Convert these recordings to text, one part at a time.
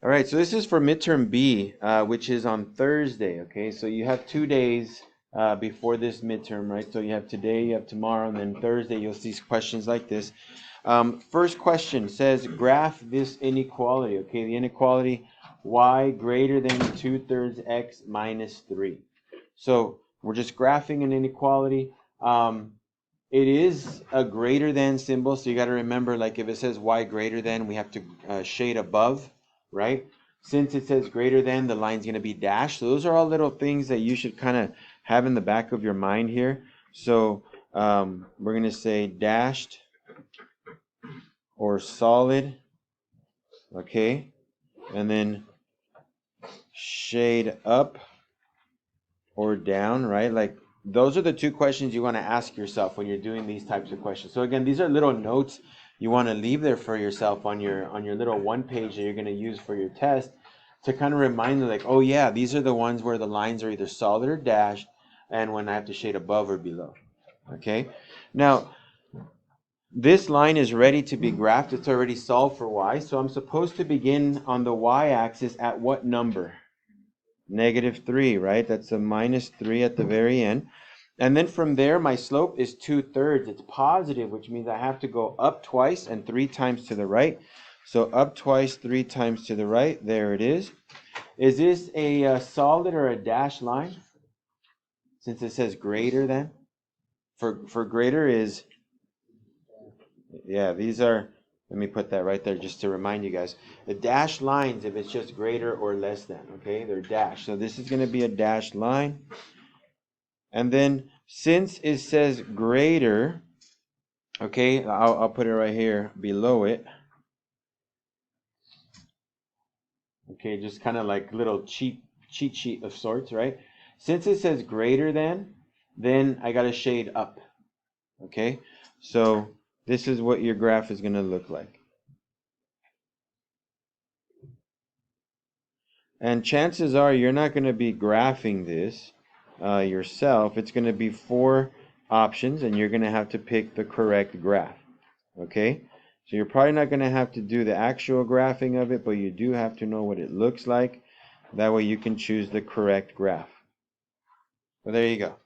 All right, so this is for midterm B, which is on Thursday. Okay, so you have 2 days before this midterm, right? So you have today, you have tomorrow, and then Thursday you'll see questions like this. First question says graph this inequality. Okay, the inequality y greater than 2/3 x minus 3. So we're just graphing an inequality. It is a greater than symbol, so you got to remember, like if it says y greater than, we have to shade above, right? Since it says greater than, the line's going to be dashed. So those are all little things that you should kind of have in the back of your mind here. So we're going to say dashed or solid, okay? And then shade up or down, right? Like those are the two questions you want to ask yourself when you're doing these types of questions. So again, these are little notes you want to leave there for yourself on your little one page that you're going to use for your test to kind of remind you, like, oh yeah, these are the ones where the lines are either solid or dashed, and when I have to shade above or below. Okay, now this line is ready to be graphed. It's already solved for y, so I'm supposed to begin on the y-axis at what number? -3, right? That's a -3 at the very end. And then from there, my slope is 2/3. It's positive, which means I have to go up twice and 3 times to the right. So up twice, 3 times to the right. There it is. Is this a solid or a dashed line? Since it says greater than. For greater is, yeah, these are, let me put that right there just to remind you guys. The dashed lines, if it's just greater or less than, okay, they're dashed. So this is going to be a dashed line. And then since it says greater, okay, I'll put it right here below it. Okay, just kind of like little cheat sheet of sorts, right? Since it says greater than, then I got to shade up. Okay, so this is what your graph is going to look like. And chances are you're not going to be graphing this yourself. It's going to be 4 options, and you're going to have to pick the correct graph. Okay? So you're probably not going to have to do the actual graphing of it, but you do have to know what it looks like. That way you can choose the correct graph. Well, there you go.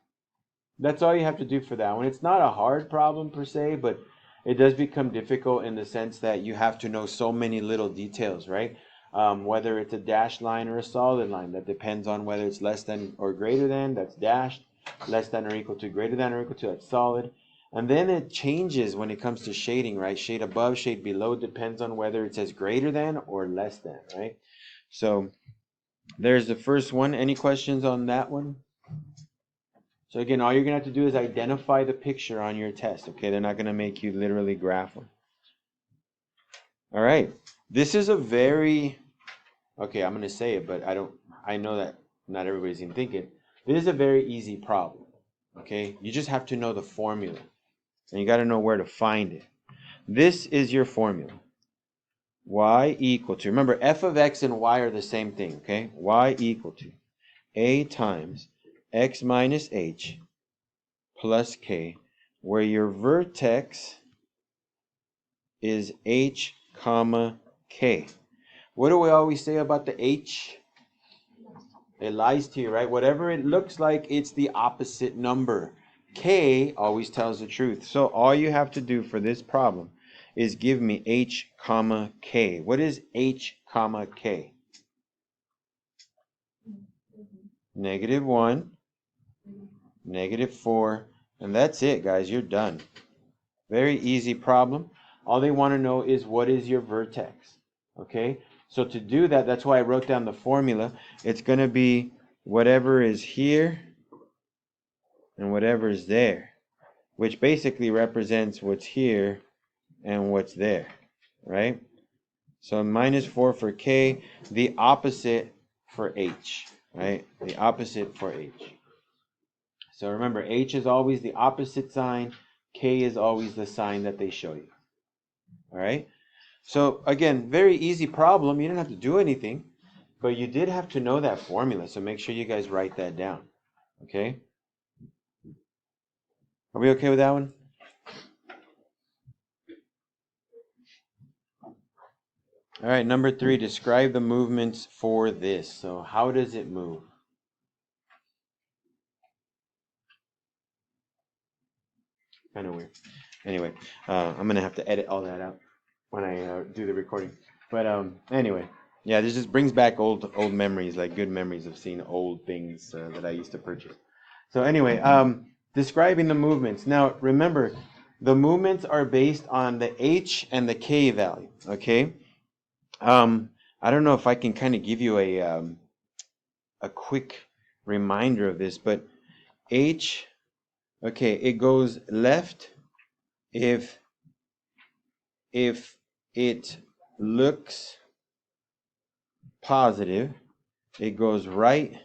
That's all you have to do for that one. It's not a hard problem per se, but it does become difficult in the sense that you have to know so many little details, right? Whether it's a dashed line or a solid line, that depends on whether it's less than or greater than, that's dashed, less than or equal to, greater than or equal to, that's solid. And then it changes when it comes to shading, right? Shade above, shade below, depends on whether it says greater than or less than, right? So there's the first one. Any questions on that one? So again, all you're going to have to do is identify the picture on your test, okay? They're not going to make you literally graph them. All right. This is a very, okay, I'm going to say it, but I know that not everybody's going to think it. This is a very easy problem, okay? You just have to know the formula, and you got to know where to find it. This is your formula. Y equal to, remember, f of x and y are the same thing, okay? Y equal to a times x minus h plus k, where your vertex is h comma k. What do we always say about the h? It lies to you, right? Whatever it looks like, it's the opposite number. K always tells the truth. So all you have to do for this problem is give me h comma k. What is h comma k? -1, -4, and that's it, guys. You're done. Very easy problem. All they want to know is what is your vertex. Okay? So to do that, that's why I wrote down the formula. It's going to be whatever is here and whatever is there, which basically represents what's here and what's there, right? So -4 for k, the opposite for h, right? The opposite for h. So remember, h is always the opposite sign, k is always the sign that they show you. All right? So again, very easy problem. You didn't have to do anything, but you did have to know that formula. So make sure you guys write that down. Okay? Are we okay with that one? All right, number 3, describe the movements for this. So how does it move? Kind of weird. Anyway, I'm going to have to edit all that out when I do the recording. But anyway, yeah, this just brings back old memories, like good memories of seeing old things that I used to purchase. So anyway, describing the movements. Now, remember, the movements are based on the H and the K value, okay? I don't know if I can kind of give you a quick reminder of this, but H, okay, it goes left if it looks positive. It goes right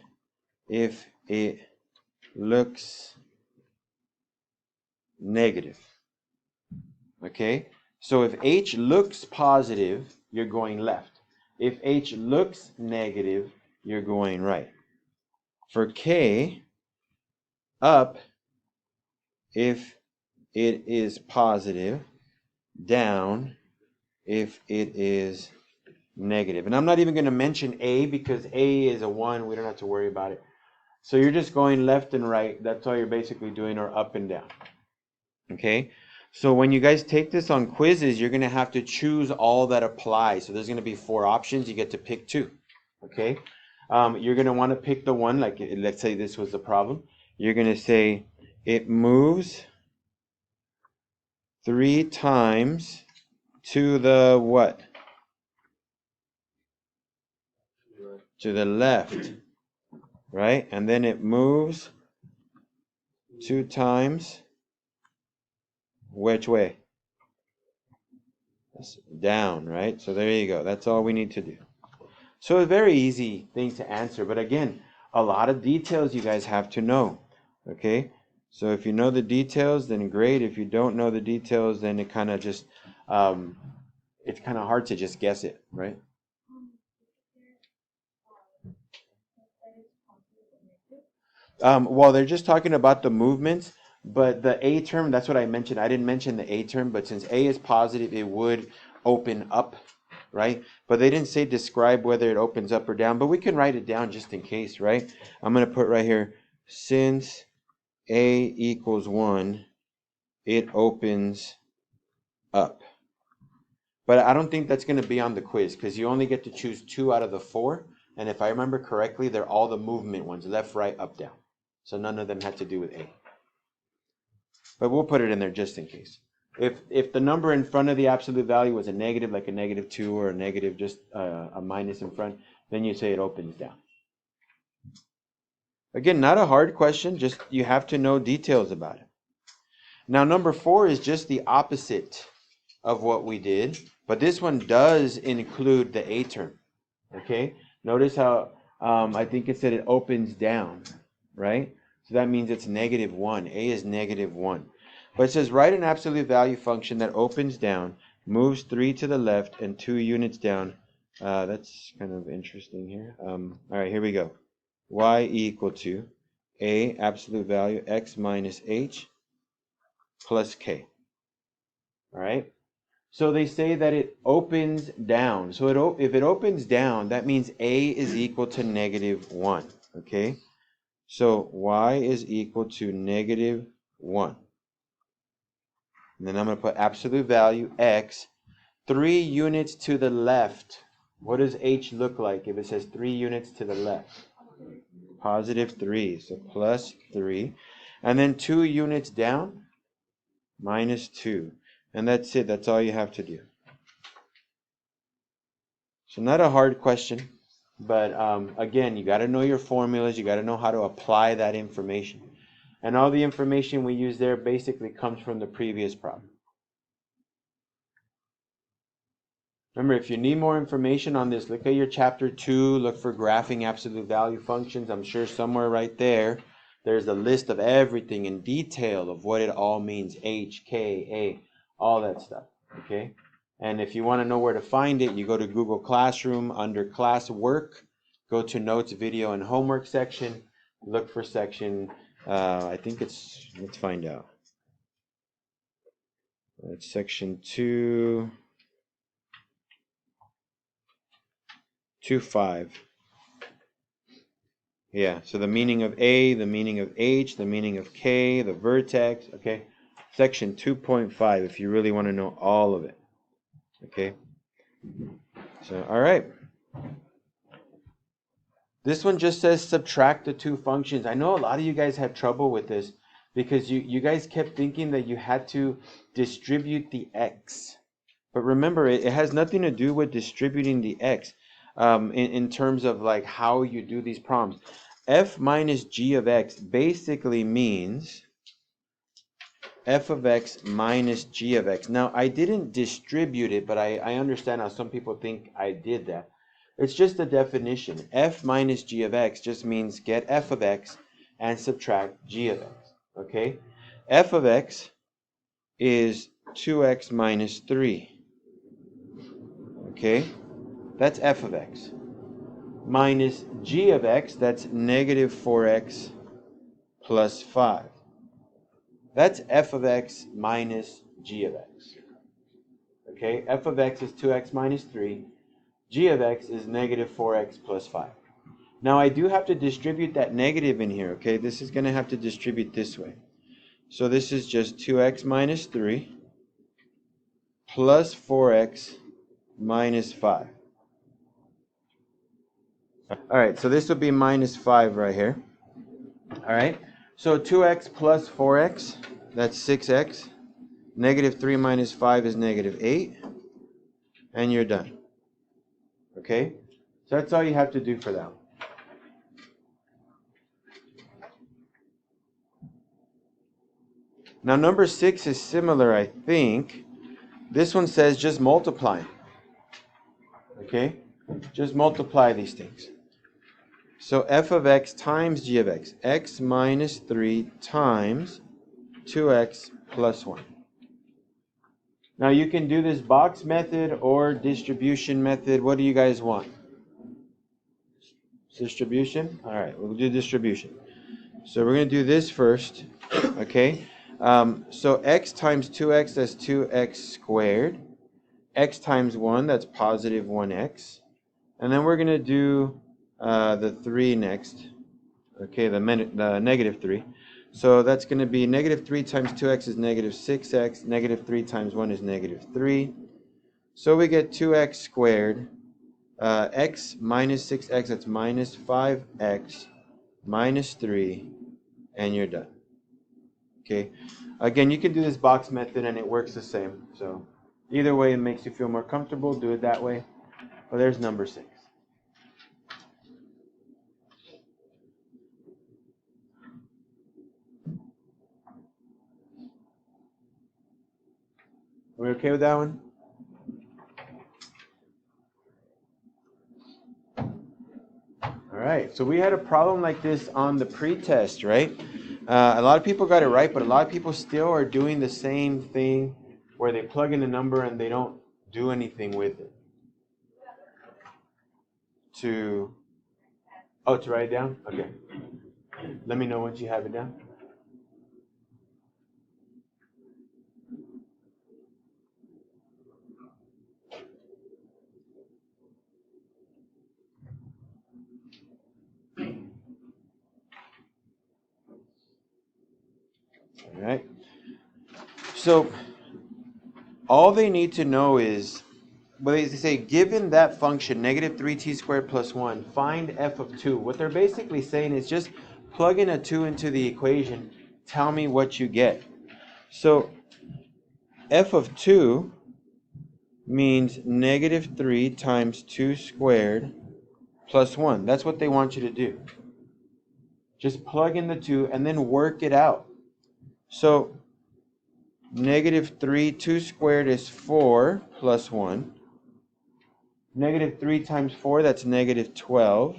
if it looks negative. Okay? So if H looks positive, you're going left. If H looks negative, you're going right. For K, up if it is positive, down if it is negative. And I'm not even going to mention A because A is a 1. We don't have to worry about it. So you're just going left and right. That's all you're basically doing, or up and down. Okay? So when you guys take this on quizzes, you're going to have to choose all that apply. So there's going to be 4 options. You get to pick 2. Okay? You're going to want to pick the one, like let's say this was the problem. You're going to say it moves 3 times to the what? To the left, right? And then it moves 2 times which way? Down, right? So there you go. That's all we need to do. So a very easy thing to answer, but again, a lot of details you guys have to know, okay? So if you know the details, then great. If you don't know the details, then it kind of just, it's kind of hard to just guess it, right? Well, they're just talking about the movements, but the A term, that's what I mentioned. I didn't mention the A term, but since A is positive, it would open up, right? But they didn't say describe whether it opens up or down, but we can write it down just in case, right? I'm going to put right here, since A equals 1, it opens up. But I don't think that's going to be on the quiz because you only get to choose 2 out of the 4. And if I remember correctly, they're all the movement ones, left, right, up, down. So none of them had to do with A. But we'll put it in there just in case. If the number in front of the absolute value was a negative, like a -2 or a negative, just a minus in front, then you say it opens down. Again, not a hard question, just you have to know details about it. Now, number 4 is just the opposite of what we did, but this one does include the A term. Okay? Notice how I think it said it opens down, right? So that means it's -1. A is -1. But it says write an absolute value function that opens down, moves 3 to the left and 2 units down. That's kind of interesting here. All right, here we go. Y equal to A absolute value x minus h plus k. All right. So they say that it opens down. So if it opens down, that means A is equal to -1. Okay. So y is equal to -1. And then I'm going to put absolute value x, 3 units to the left. What does h look like if it says 3 units to the left? +3, so +3. And then 2 units down, -2. And that's it, that's all you have to do. So not a hard question, but again, you got to know your formulas, you got to know how to apply that information. And all the information we use there basically comes from the previous problem. Remember, if you need more information on this, look at your chapter 2, look for graphing absolute value functions. I'm sure somewhere right there, there's a list of everything in detail of what it all means, H, K, A, all that stuff, okay? And if you want to know where to find it, you go to Google Classroom, under class work, go to notes, video, and homework section, look for section, I think it's, let's find out. It's section 2. to 5. Yeah, so the meaning of A, the meaning of H, the meaning of K, the vertex, okay? Section 2.5 if you really want to know all of it, okay? So, all right. This one just says subtract the two functions. I know a lot of you guys had trouble with this because you guys kept thinking that you had to distribute the x. But remember, it has nothing to do with distributing the x in terms of like how you do these problems. F minus g of x basically means f of x minus g of x. Now, I didn't distribute it, but I understand how some people think I did that. It's just a definition. F minus g of x just means get f of x and subtract g of x, okay? F of x is 2x minus 3, okay? That's f of x. Minus g of x, that's negative 4x plus 5. That's f of x minus g of x. Okay, f of x is 2x minus 3. G of x is negative 4x plus 5. Now I do have to distribute that negative in here, okay? This is going to have to distribute this way. So this is just 2x minus 3 plus 4x minus 5. All right, so this would be minus 5 right here. All right, so 2x plus 4x, that's 6x. Negative 3 minus 5 is negative 8. And you're done. Okay? So that's all you have to do for that one. Now number 6 is similar, I think. This one says just multiply. Okay? Just multiply these things. So f of x times g of x. X minus 3 times 2x plus 1. Now you can do this box method or distribution method. What do you guys want? Distribution? All right, we'll do distribution. So we're going to do this first, okay? So x times 2x, that's 2x squared. X times 1, that's positive 1x. And then we're going to do the 3 next, okay, the negative 3. So that's going to be negative 3 times 2x is negative 6x. Negative 3 times 1 is negative 3. So we get 2x squared. X minus 6x, that's minus 5x minus 3, and you're done. Okay. Again, you can do this box method and it works the same. So either way it makes you feel more comfortable, do it that way. Well, there's number 6. Are we okay with that one? All right, so we had a problem like this on the pretest, right? A lot of people got it right, but a lot of people still are doing the same thing where they plug in a number and they don't do anything with it. To write it down? Okay. Let me know once you have it down. All right. So all they need to know is, well, they say, given that function, negative 3t squared plus 1, find f of 2. What they're basically saying is just plug in a 2 into the equation, tell me what you get. So f of 2 means negative 3 times 2 squared plus 1. That's what they want you to do. Just plug in the 2 and then work it out. So negative 3, 2 squared is 4 plus 1. Negative 3 times 4, that's negative 12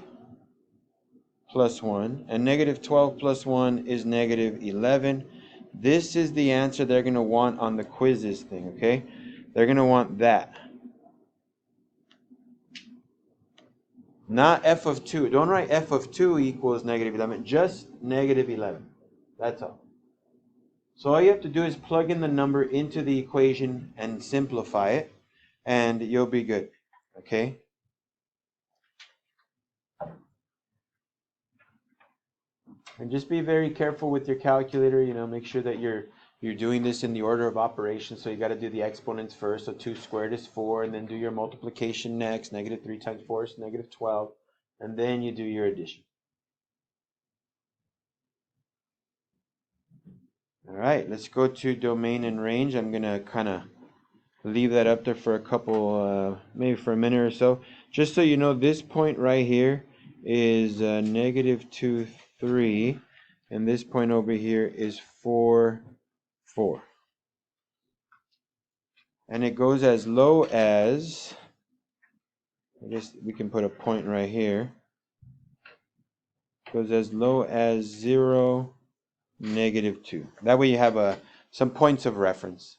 plus 1. And negative 12 plus 1 is negative 11. This is the answer they're going to want on the quizzes thing, okay? They're going to want that. Not f of 2. Don't write f of 2 equals negative 11. Just negative 11. That's all. So all you have to do is plug in the number into the equation and simplify it, and you'll be good. Okay? And just be very careful with your calculator, you know, make sure that you're doing this in the order of operations. So you got to do the exponents first. So 2 squared is 4, and then do your multiplication next. Negative 3 times 4 is negative 12. And then you do your addition. All right, let's go to domain and range. I'm going to kind of leave that up there for a couple, maybe for a minute or so. Just so you know, this point right here is negative 2, 3. And this point over here is 4, 4. And it goes as low as, I guess we can put a point right here. It goes as low as 0, negative 2. That way you have some points of reference.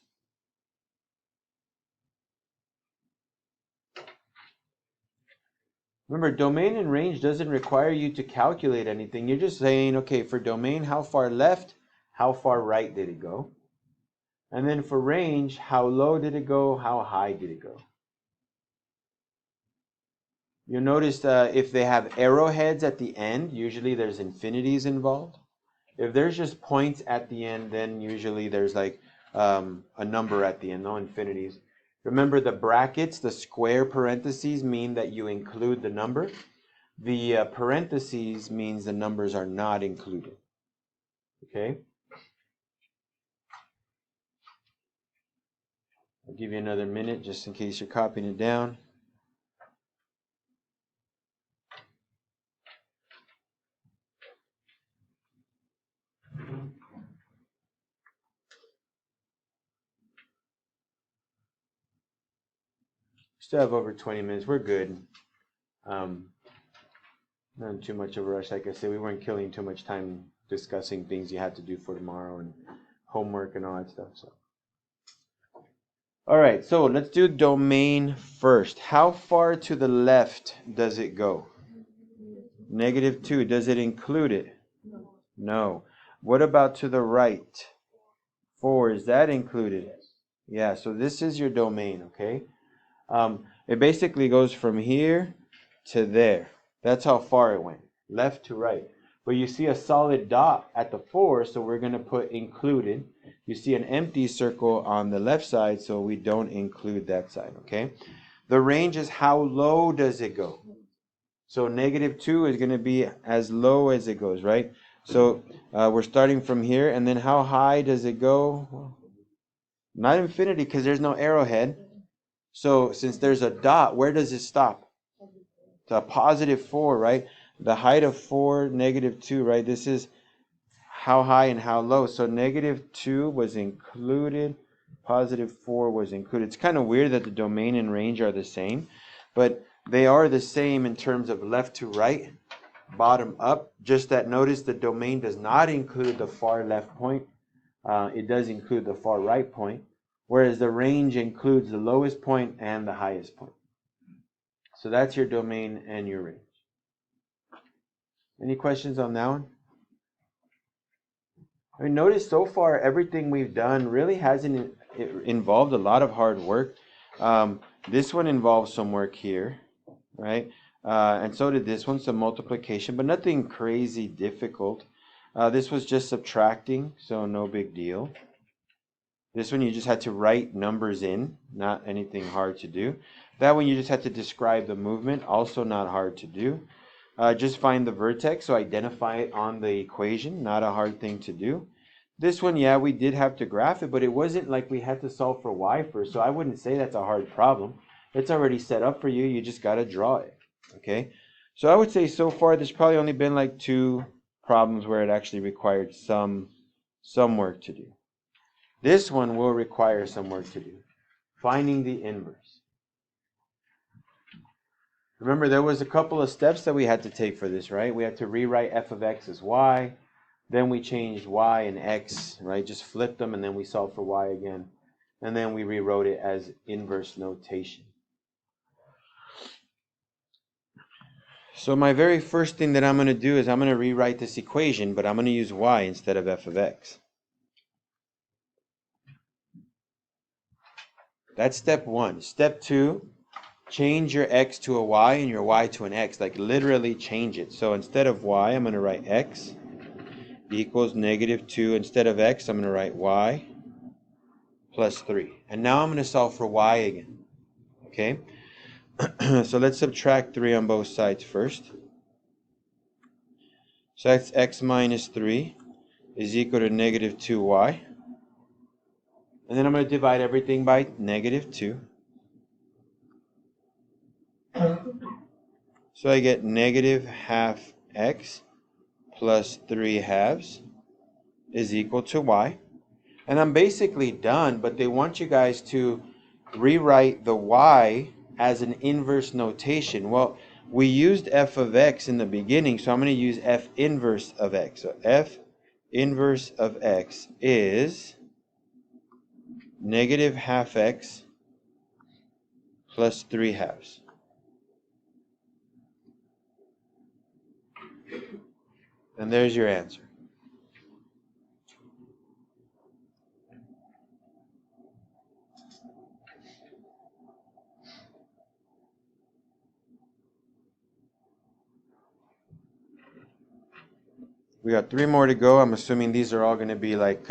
Remember, domain and range doesn't require you to calculate anything. You're just saying, okay, for domain, how far left, how far right did it go? And then for range, how low did it go, how high did it go? You'll notice if they have arrowheads at the end, usually there's infinities involved. If there's just points at the end, then usually there's like a number at the end, no infinities. Remember the brackets, the square parentheses mean that you include the number. The parentheses means the numbers are not included. Okay? I'll give you another minute just in case you're copying it down. Still have over 20 minutes. We're good. Not too much of a rush. Like I said, we weren't killing too much time discussing things you had to do for tomorrow and homework and all that stuff. So, all right. So let's do domain first. How far to the left does it go? Negative 2. Does it include it? No. What about to the right? 4. Is that included? Yeah. So this is your domain. Okay. It basically goes from here to there. That's how far it went, left to right. But you see a solid dot at the 4, so we're going to put included. You see an empty circle on the left side, so we don't include that side, okay? The range is how low does it go? So negative 2 is going to be as low as it goes, right? So we're starting from here, and then how high does it go? Not infinity, because there's no arrowhead. So since there's a dot, where does it stop? To a positive 4, right? The height of 4, negative 2, right? This is how high and how low. So negative 2 was included, positive 4 was included. It's kind of weird that the domain and range are the same, but they are the same in terms of left to right, bottom up. Just that notice the domain does not include the far left point. It does include the far right point, whereas the range includes the lowest point and the highest point. So that's your domain and your range. Any questions on that one? I mean, notice so far everything we've done really hasn't involved a lot of hard work. This one involves some work here, right? And so did this one, some multiplication, but nothing crazy difficult. This was just subtracting, so no big deal. This one you just had to write numbers in, not anything hard to do. That one you just had to describe the movement, also not hard to do. Just find the vertex, so identify it on the equation, not a hard thing to do. This one, yeah, we did have to graph it, but it wasn't like we had to solve for y first, so I wouldn't say that's a hard problem. It's already set up for you, you just got to draw it, okay? So I would say so far there's probably only been like 2 problems where it actually required some work to do. This one will require some work to do. Finding the inverse. Remember, there was a couple of steps that we had to take for this, right? We had to rewrite f of x as y. Then we changed y and x, right? Just flipped them, and then we solved for y again. And then we rewrote it as inverse notation. So my very first thing that I'm going to do is I'm going to rewrite this equation, but I'm going to use y instead of f of x. That's step 1. Step 2, change your x to a y and your y to an x. Like literally change it. So instead of y, I'm going to write x. equals negative 2. Instead of x, I'm going to write y plus 3. And now I'm going to solve for y again. Okay? So let's subtract 3 on both sides first. So that's x minus 3 is equal to negative 2y. And then I'm going to divide everything by negative 2. So I get negative half x plus 3 halves is equal to y. And I'm basically done, but they want you guys to rewrite the y as an inverse notation. Well, we used f of x in the beginning, so I'm going to use f inverse of x. So f inverse of x is negative half x plus 3 halves. And there's your answer. We got 3 more to go. I'm assuming these are all going to be like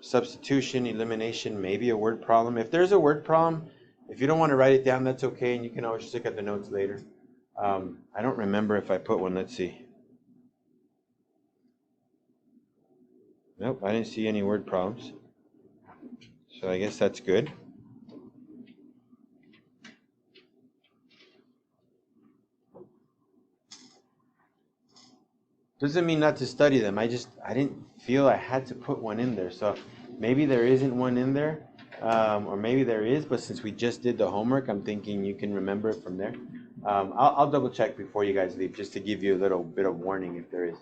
substitution, elimination, maybe a word problem. If there's a word problem, if you don't want to write it down, that's okay, and you can always just look at the notes later. I don't remember if I put one. Let's see. Nope, I didn't see any word problems. So I guess that's good. Doesn't mean not to study them. I didn't feel I had to put one in there. So maybe there isn't one in there, or maybe there is. But since we just did the homework, I'm thinking you can remember it from there. I'll double check before you guys leave, just to give you a little bit of warning if there is.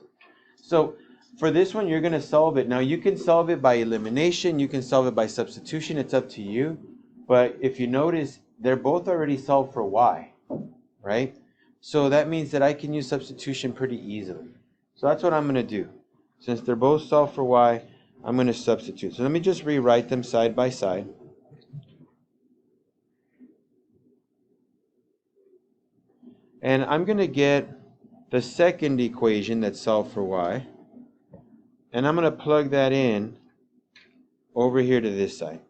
So for this one, you're going to solve it. Now you can solve it by elimination. You can solve it by substitution. It's up to you. But if you notice, they're both already solved for y, right? So that means that I can use substitution pretty easily. So that's what I'm going to do. Since they're both solved for y, I'm going to substitute. So let me just rewrite them side by side. And I'm going to get the second equation that's solved for y. And I'm going to plug that in over here to this side.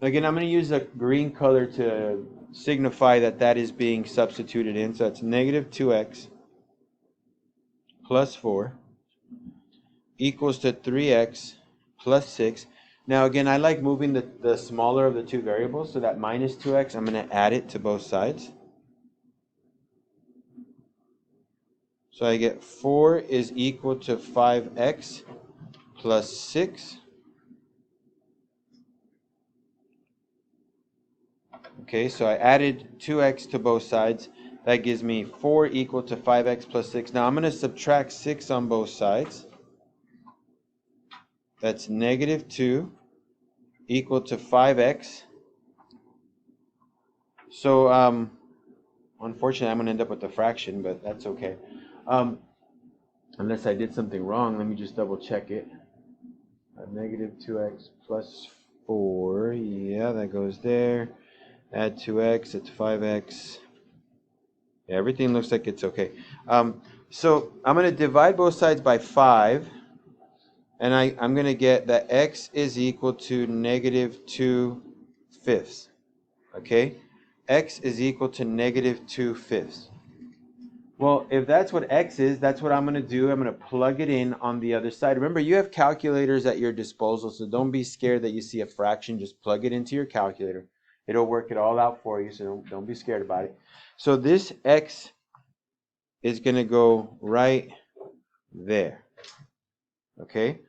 Again, I'm going to use a green color to signify that that is being substituted in. So that's negative 2x plus 4 equals to 3x plus 6. Now again, I like moving the smaller of the two variables, so that minus 2x, I'm going to add it to both sides. So I get 4 is equal to 5x plus 6. Okay, so I added 2x to both sides. That gives me 4 equal to 5x plus 6. Now I'm going to subtract 6 on both sides. That's negative 2 equal to 5x. So unfortunately I'm going to end up with a fraction, but that's okay. Unless I did something wrong, let me just double check it. Negative 2x plus 4, yeah, that goes there. Add 2x, it's 5x. Yeah, everything looks like it's okay. So I'm going to divide both sides by 5. And I'm going to get that x is equal to negative 2/5. Okay? X is equal to negative 2/5. Well, if that's what x is, that's what I'm going to do. I'm going to plug it in on the other side. Remember, you have calculators at your disposal, so don't be scared that you see a fraction. Just plug it into your calculator. It'll work it all out for you, so don't be scared about it. So this x is going to go right there. Okay?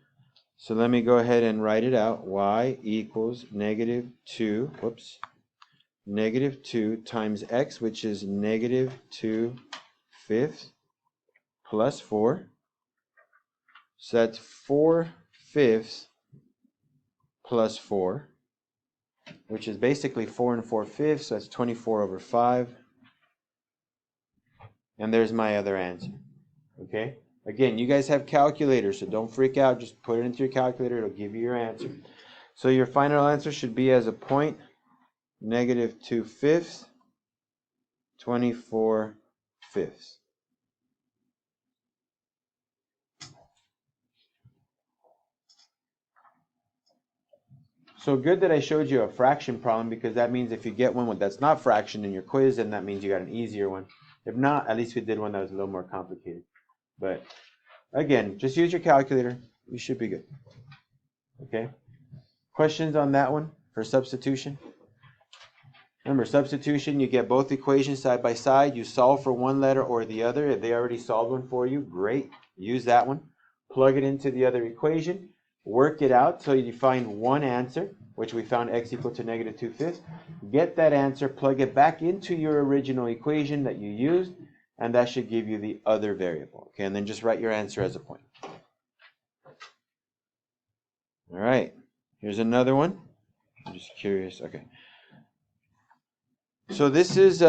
So let me go ahead and write it out. Y equals negative 2, negative 2 times x, which is negative 2/5 plus 4. So that's 4/5 plus 4, which is basically 4 and 4/5, so that's 24 over 5. And there's my other answer. Okay? Again, you guys have calculators, so don't freak out. Just put it into your calculator. It'll give you your answer. So your final answer should be as a point, negative 2/5, 24/5. So good that I showed you a fraction problem, because that means if you get one that's not fraction in your quiz, then that means you got an easier one. If not, at least we did one that was a little more complicated. But again, just use your calculator. You should be good. Okay? Questions on that one for substitution? Remember, substitution, you get both equations side by side. You solve for one letter or the other. If they already solved one for you, great. Use that one. Plug it into the other equation. Work it out so you find one answer, which we found x equal to negative 2/5. Get that answer, plug it back into your original equation that you used, and that should give you the other variable. Okay, and then just write your answer as a point. All right, here's another one. I'm just curious. Okay. So this is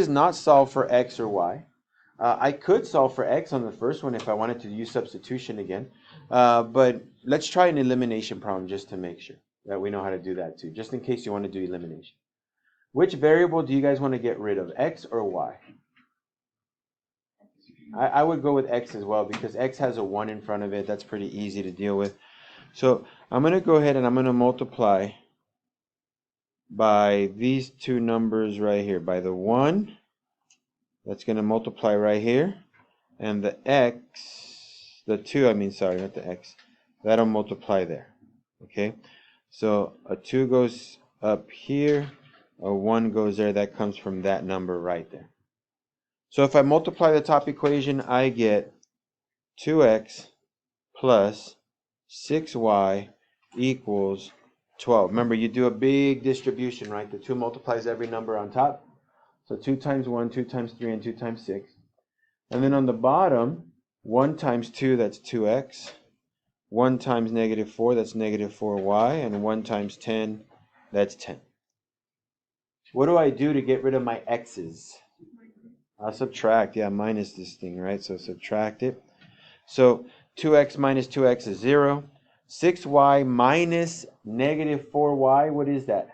not solved for x or y. I could solve for x on the first one if I wanted to use substitution again. But let's try an elimination problem just to make sure that we know how to do that too, just in case you want to do elimination. Which variable do you guys want to get rid of, x or y? I would go with x as well, because x has a 1 in front of it. That's pretty easy to deal with. So I'm going to go ahead and I'm going to multiply by these two numbers right here, by the 1, that's going to multiply right here, and the x, the 2, I mean, sorry, not the x, that'll multiply there. Okay, so a 2 goes up here, a 1 goes there. That comes from that number right there. So if I multiply the top equation, I get 2x plus 6y equals 12. Remember, you do a big distribution, right? The 2 multiplies every number on top. So 2 times 1, 2 times 3, and 2 times 6. And then on the bottom, 1 times 2, that's 2x. 1 times negative 4, that's negative 4y. And 1 times 10, that's 10. What do I do to get rid of my x's? I'll subtract. Yeah, minus this thing, right? So subtract it. So 2x minus 2x is 0. 6y minus negative 4y, what is that?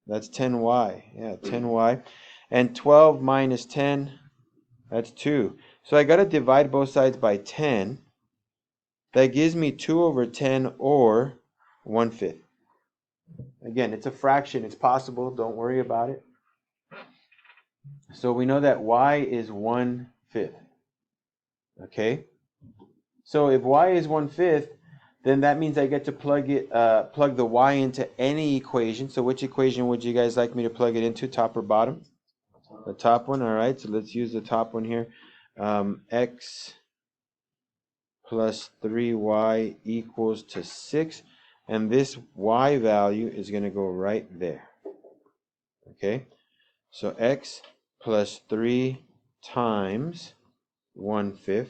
That's 10y. Yeah, 10y. And 12 minus 10, that's 2. So I got to divide both sides by 10. That gives me 2 over 10, or 1/5. Again, it's a fraction. It's possible. Don't worry about it. So we know that y is 1/5. Okay? So if y is 1/5, then that means I get to plug the y into any equation. So which equation would you guys like me to plug it into, top or bottom? The top one. All right, so let's use the top one here. X plus 3y equals to 6. And this y value is going to go right there. Okay, so x plus 3 times 1/5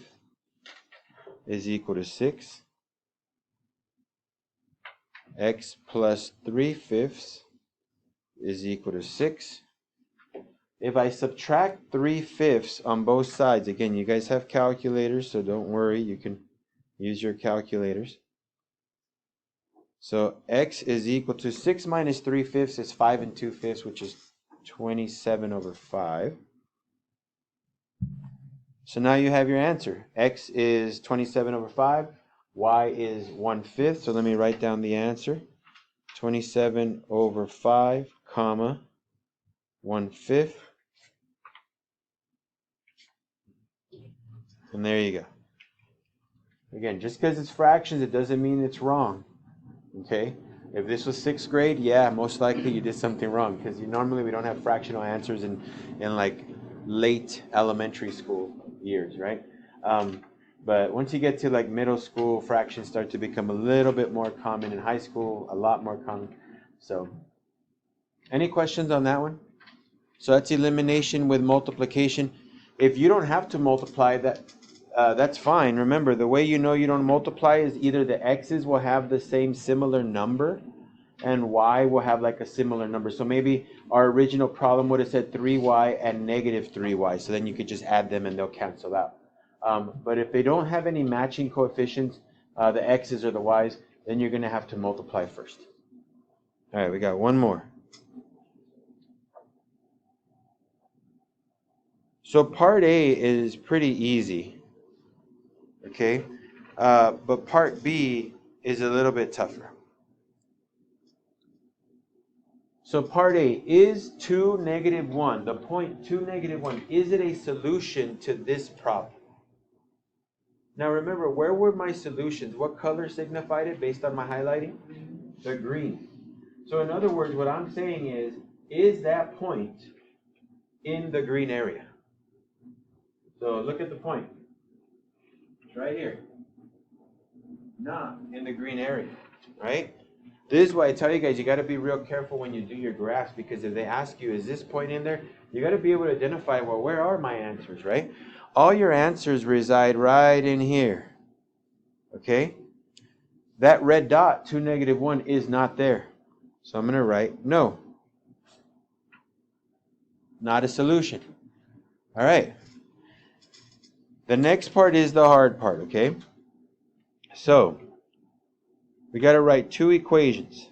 is equal to 6. X plus 3/5 is equal to 6. If I subtract 3/5 on both sides, again, you guys have calculators, so don't worry, you can use your calculators. So x is equal to 6 minus 3/5 is 5 2/5, which is 27 over 5. So now you have your answer. X is 27 over 5. Y is 1/5. So let me write down the answer. 27 over 5, comma, 1/5. And there you go. Again, just because it's fractions, it doesn't mean it's wrong. Okay? If this was 6th grade, yeah, most likely you did something wrong, because normally we don't have fractional answers in like late elementary school years, right? But once you get to like middle school, fractions start to become a little bit more common. In high school, a lot more common. So, any questions on that one? So that's elimination with multiplication. If you don't have to multiply, that's fine. Remember, the way you know you don't multiply is either the x's will have the same similar number and y will have like a similar number. So maybe our original problem would have said 3y and negative 3y. So then you could just add them and they'll cancel out. But if they don't have any matching coefficients, the x's or the y's, then you're going to have to multiply first. All right, we got one more. So part A is pretty easy. Okay, but part B is a little bit tougher. So part A, is 2, negative 1, the point 2, negative 1, is it a solution to this problem? Now remember, where were my solutions? What color signified it based on my highlighting? The green. So in other words, what I'm saying is that point in the green area? So look at the point. It's right here. Not in the green area, right? This is why I tell you guys, you got to be real careful when you do your graphs, because if they ask you, is this point in there? You got to be able to identify, well, where are my answers, right? All your answers reside right in here, okay? That red dot, 2, negative 1, is not there. So I'm going to write no. Not a solution. All right. The next part is the hard part, okay? So, we got to write two equations.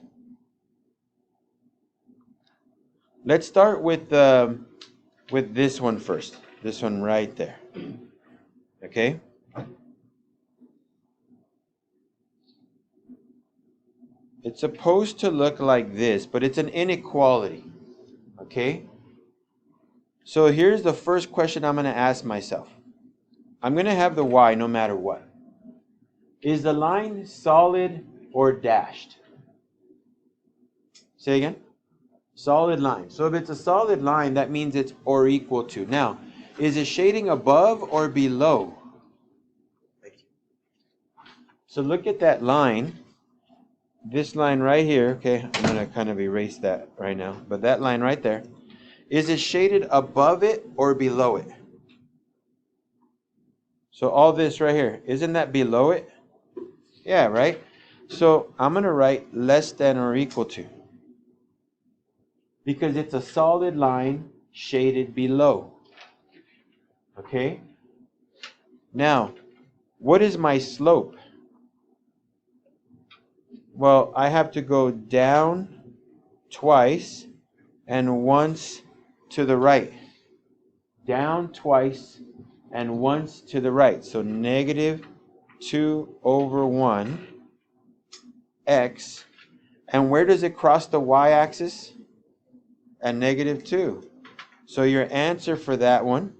Let's start with this one first. This one right there. Okay? It's supposed to look like this, but it's an inequality. Okay? So here's the first question I'm going to ask myself. I'm going to have the y no matter what. Is the line solid or dashed? Say again? Solid line. So if it's a solid line, that means it's or equal to. Now, is it shading above or below? So look at that line. This line right here, okay, I'm going to kind of erase that right now. But that line right there, is it shaded above it or below it? So all this right here, isn't that below it? Yeah, right? So I'm going to write less than or equal to, because it's a solid line shaded below. Okay? Now, what is my slope? Well, I have to go down twice and once to the right. Down twice and once to the right. So negative 2 over 1 x. And where does it cross the y-axis? At negative 2. So your answer for that one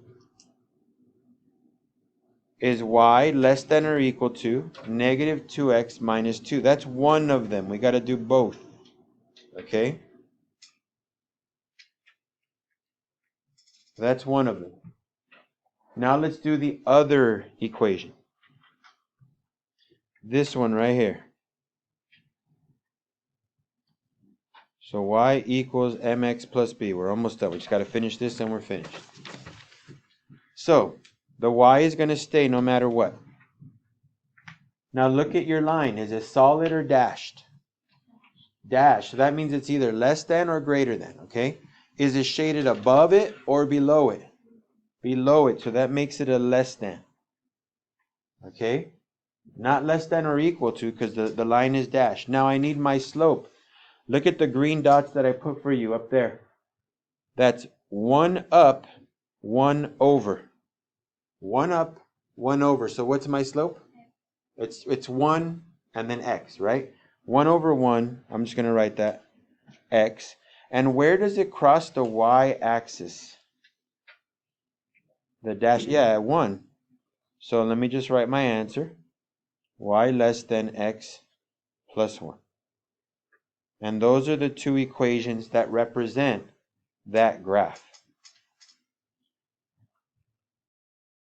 is y less than or equal to negative 2x minus 2. That's one of them. We got to do both. Okay? That's one of them. Now let's do the other equation. This one right here. So y equals mx plus b. We're almost done. We just got to finish this and we're finished. So the y is going to stay no matter what. Now look at your line. Is it solid or dashed? Dashed. So that means it's either less than or greater than. Okay? Is it shaded above it or below it? Below it. So that makes it a less than. Okay? Not less than or equal to, because the line is dashed. Now I need my slope. Look at the green dots that I put for you up there. That's 1 up, 1 over. 1 up, 1 over. So what's my slope? It's 1 and then x, right? 1 over 1, I'm just going to write that, x. And where does it cross the y-axis? The dash, yeah, at 1. So let me just write my answer. Y less than x plus 1. And those are the two equations that represent that graph.